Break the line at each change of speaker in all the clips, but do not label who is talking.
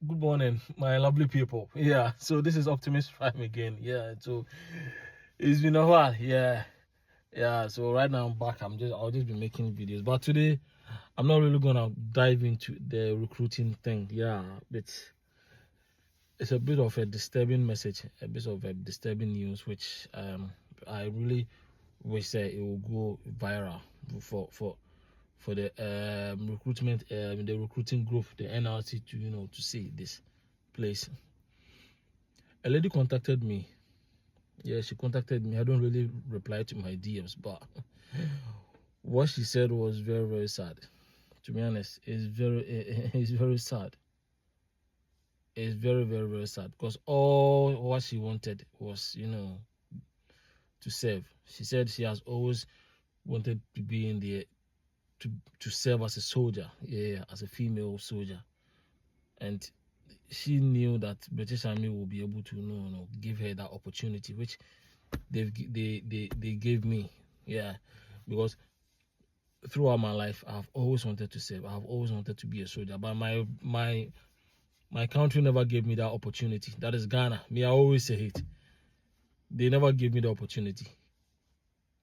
Good morning, my lovely people. Yeah, so this is Optimist Prime again. Yeah, so it's been a while. Yeah. So right now I'm back. I'll just be making videos. But today I'm not really gonna dive into the recruiting thing. Yeah, but it's a bit of a disturbing message, a bit of a disturbing news, which I really wish that it will go viral for the recruitment the recruiting group, the NRC, to see this place. A lady contacted me. Yeah, she contacted me. I don't really reply to my DMs, but what she said was very, very sad. To be honest, it's very sad. It's very, very, very sad because all what she wanted was, to serve. She said she has always wanted to be in the to serve as a soldier, yeah, as a female soldier, and she knew that British Army will be able to, give her that opportunity, which they gave me, yeah, because throughout my life I've always wanted to serve. I've always wanted to be a soldier, but my country never gave me that opportunity. That is Ghana. Me, I always say it. They never gave me the opportunity.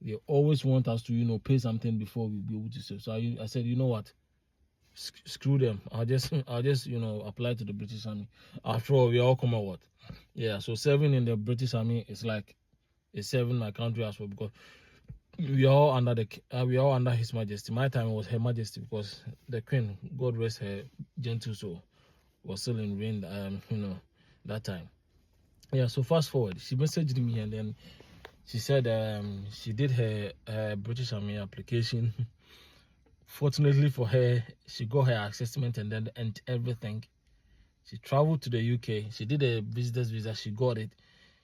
They always want us to pay something before we be able to serve. So I said, you know what, screw them. I'll just apply to the British Army. After all, we all Commonwealth. Yeah, so serving in the British Army is like it's serving my country as well, because we are all under His Majesty. My time was Her Majesty, because the Queen, God rest her gentle soul, was still in reign. That time. Yeah. So fast forward, she messaged me and then she said she did her British Army application. Fortunately for her, she got her assessment and everything. She traveled to the UK. She did a visitor's visa. She got it.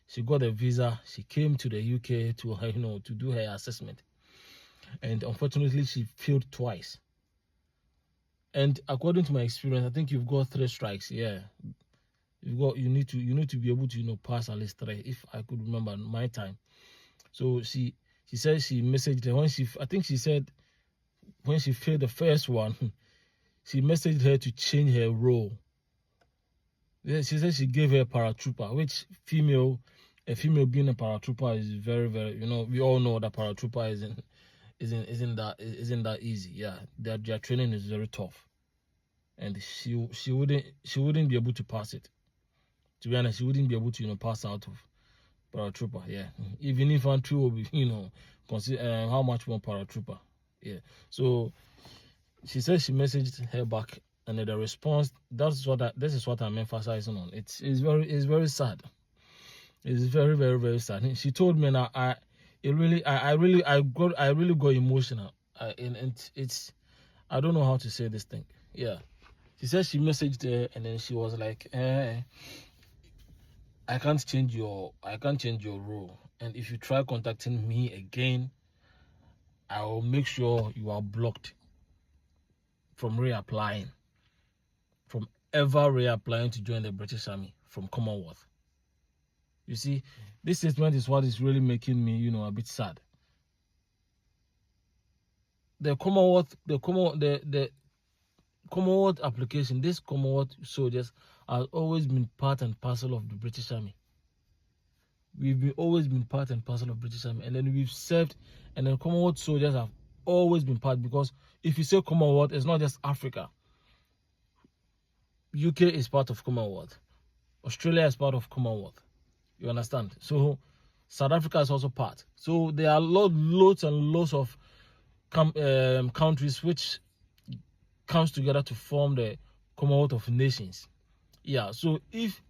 She got a visa. She came to the UK to do her assessment. And unfortunately, she failed twice. And according to my experience, I think you've got 3 strikes. Yeah, you need to be able to pass at least 3. If I could remember my time. So she said she messaged her she said when she failed the first one, she messaged her to change her role. Yeah, she said she gave her a paratrooper, which a female being a paratrooper is very, very, we all know that paratrooper isn't that easy. Yeah, their training is very tough, and she wouldn't be able to pass it. To be honest, she wouldn't be able to pass out of paratrooper. Yeah, even infantry will be consider how much more paratrooper. Yeah, so she said she messaged her back, and the response, this is what I'm emphasizing on. It's very sad. It's very, very, very sad. She told me now I really got emotional. And it's I don't know how to say this thing. Yeah. She said she messaged her and then she was like, I can't change your role. And if you try contacting me again, I will make sure you are blocked from reapplying. From ever reapplying to join the British Army from Commonwealth. You see, this statement is what is really making me, a bit sad. The Commonwealth application, this Commonwealth soldiers has always been part and parcel of the British Army. We've always been part and parcel of British Army, and then we've served, and then Commonwealth soldiers have always been part, because if you say Commonwealth, it's not just Africa. UK is part of Commonwealth. Australia is part of Commonwealth. You understand? So South Africa is also part. So there are loads and loads of countries which comes together to form the Commonwealth of Nations. Yeah, so if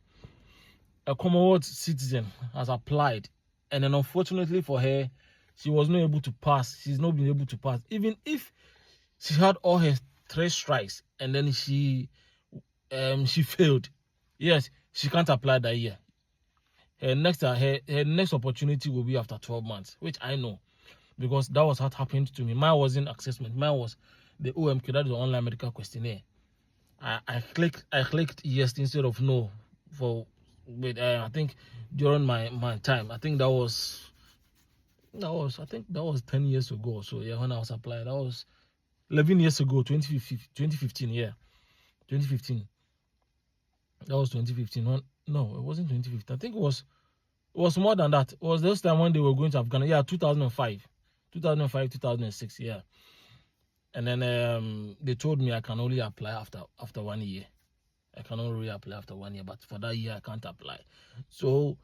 a Commonwealth citizen has applied, and then unfortunately for her, she was not able to pass. She's not been able to pass. Even if she had all her 3 strikes and then she failed, yes, she can't apply that year. Her next opportunity will be after 12 months, which I know, because that was what happened to me. Mine wasn't assessment. Mine was the OMQ, that is the online medical questionnaire. I clicked yes instead of no I think during my time. I think that was 10 years ago. So yeah, when I was applying, that was 11 years ago, 2015. Yeah, 2015. That was 2015. No, it wasn't 2015. I think it was more than that. It was this time when they were going to Afghanistan. Yeah, 2005, 2006. Yeah, and then they told me I can only apply after 1 year. I can only reapply after 1 year, but for that year I can't apply. So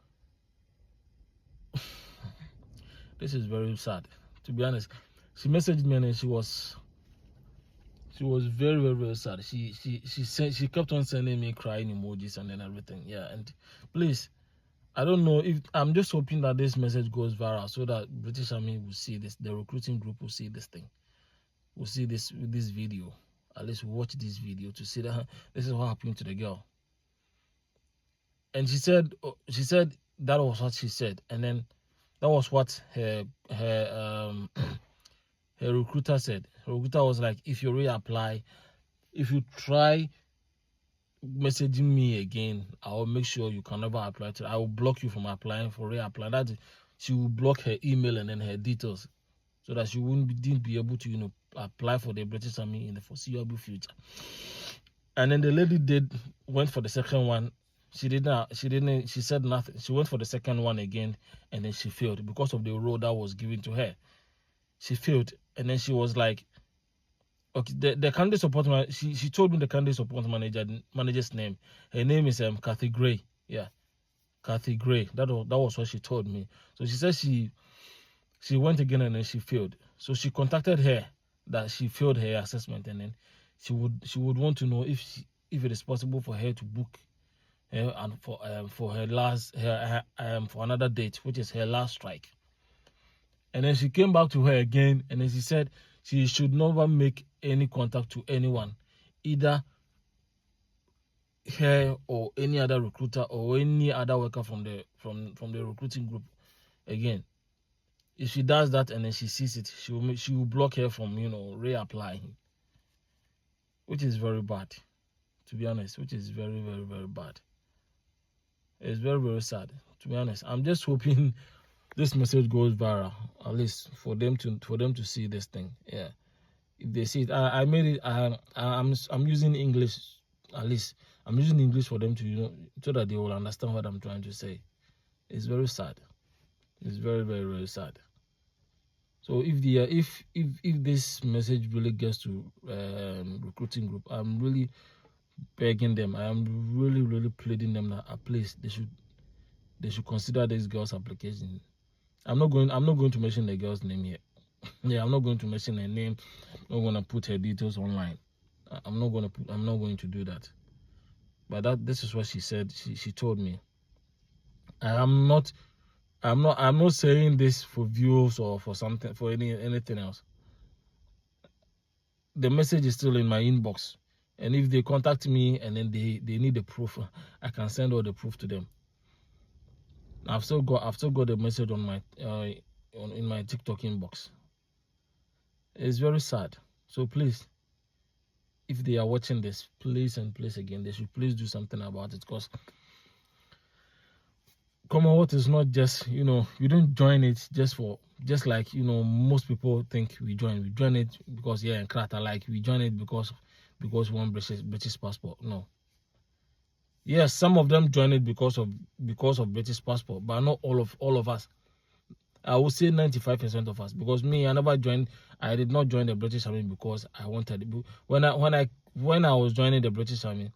this is very sad, to be honest. She messaged me and she was very, very, very sad. She kept on sending me crying emojis and then everything. Yeah, and please, I don't know if I'm just hoping that this message goes viral so that British Army will see this, the recruiting group will see this thing, will see this video. At least watch this video to see that this is what happened to the girl. And she said that was what she said, and then that was what her her recruiter said. Her recruiter was like, if you reapply, if you try messaging me again, I will make sure you can never apply to. I will block you from applying for reapply. That she will block her email and then her details, so that she didn't be able to apply for the British Army in the foreseeable future. And then the lady went for the second one. She said nothing. She went for the second one again, and then she failed because of the role that was given to her. She failed, and then she was like, okay, the candidate support manager, she told me the candidate support manager's name. Her name is Kathy Gray. Yeah, Kathy Gray. That was what she told me. So she said she went again and then she failed. So she contacted her that she failed her assessment, and then she would want to know if it is possible for her to book and for her last for another date, which is her last strike. And then she came back to her again, and then she said she should never make any contact to anyone, either her or any other recruiter or any other worker from the recruiting group again. If she does that and then she sees it, she will block her from reapplying, which is very bad, to be honest. Which is very, very, very bad. It's very, very sad, to be honest. I'm just hoping this message goes viral, at least for them to see this thing. Yeah, if they see it, I made it. I'm using English. At least I'm using English for them to so that they will understand what I'm trying to say. It's very sad. It's very, very, very sad. So if this message really gets to recruiting group, I'm really begging them. I am really, really pleading them that at least they should consider this girl's application. I'm not going to mention the girl's name here. Yeah, I'm not going to mention her name. I'm not going to put her details online. I'm not going to do that. But this is what she said. She told me. I'm not saying this for views or for something, for anything else. The message is still in my inbox, and if they contact me and then they need the proof, I can send all the proof to them. I've still got the message on my in my TikTok inbox. It's very sad. So please, if they are watching this, please and please again, they should please do something about it, because Commonwealth is not just, you don't join it just like, most people think we join it because, yeah, and Krata, like we join it because we want British passport. No. Yes, some of them join it because of British passport, but not all of us. I would say 95% of us, because me, I did not join the British Army because I wanted it. When I was joining the British Army,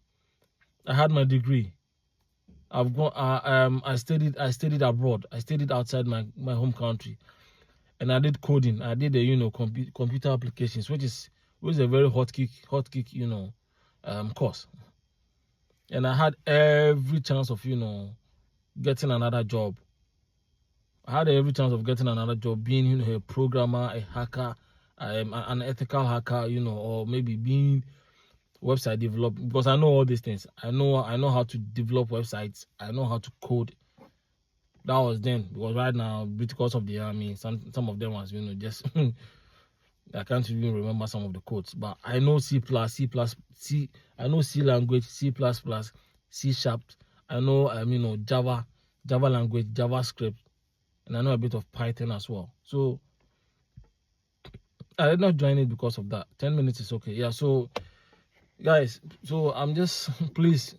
I had my degree. I studied abroad. I studied outside my home country, and I did coding. I did computer applications, which is a very hot kick course. And I had every chance of getting another job. I had every chance of getting another job, being a programmer, a hacker, an ethical hacker, or maybe being website developer, because I know all these things. I know how to develop websites. I know how to code. That was then, because right now, because of the army, some of them was just I can't even remember some of the codes, but I know C++, I know C language, C++, C#. I know Java language, JavaScript, and I know a bit of Python as well. So I did not join it because of that. 10 minutes is okay. Yeah. So guys, so I'm just please,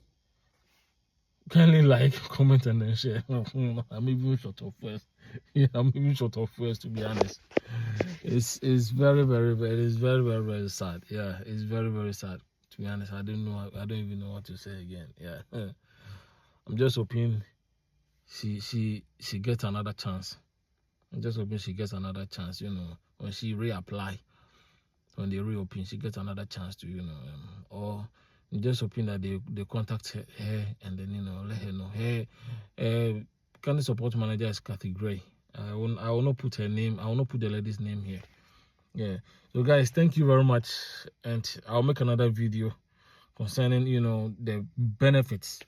kindly like, comment, and then share. I'm even short of words. Yeah, I'm even short of words, to be honest. It's very, very sad. Yeah, it's very, very sad. To be honest, I don't even know what to say again. Yeah. I'm just hoping she gets another chance. I'm just hoping she gets another chance, when she reapply, when they reopen, she gets another chance to, or I'm just hoping that they contact her and then, let her know. Her kind of support manager is Kathy Gray. I will not put her name, I will not put the lady's name here. Yeah. So guys, thank you very much, and I'll make another video concerning, the benefits,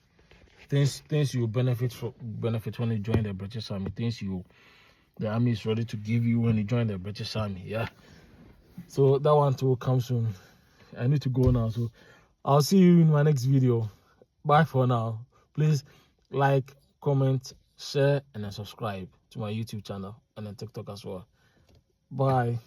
things you benefit when you join the British Army, things the army is ready to give you when you join the British Army. Yeah. So that one too will come soon. I need to go now, so I'll see you in my next video. Bye for now. Please like, comment, share, and then subscribe to my YouTube channel and then TikTok as well. Bye.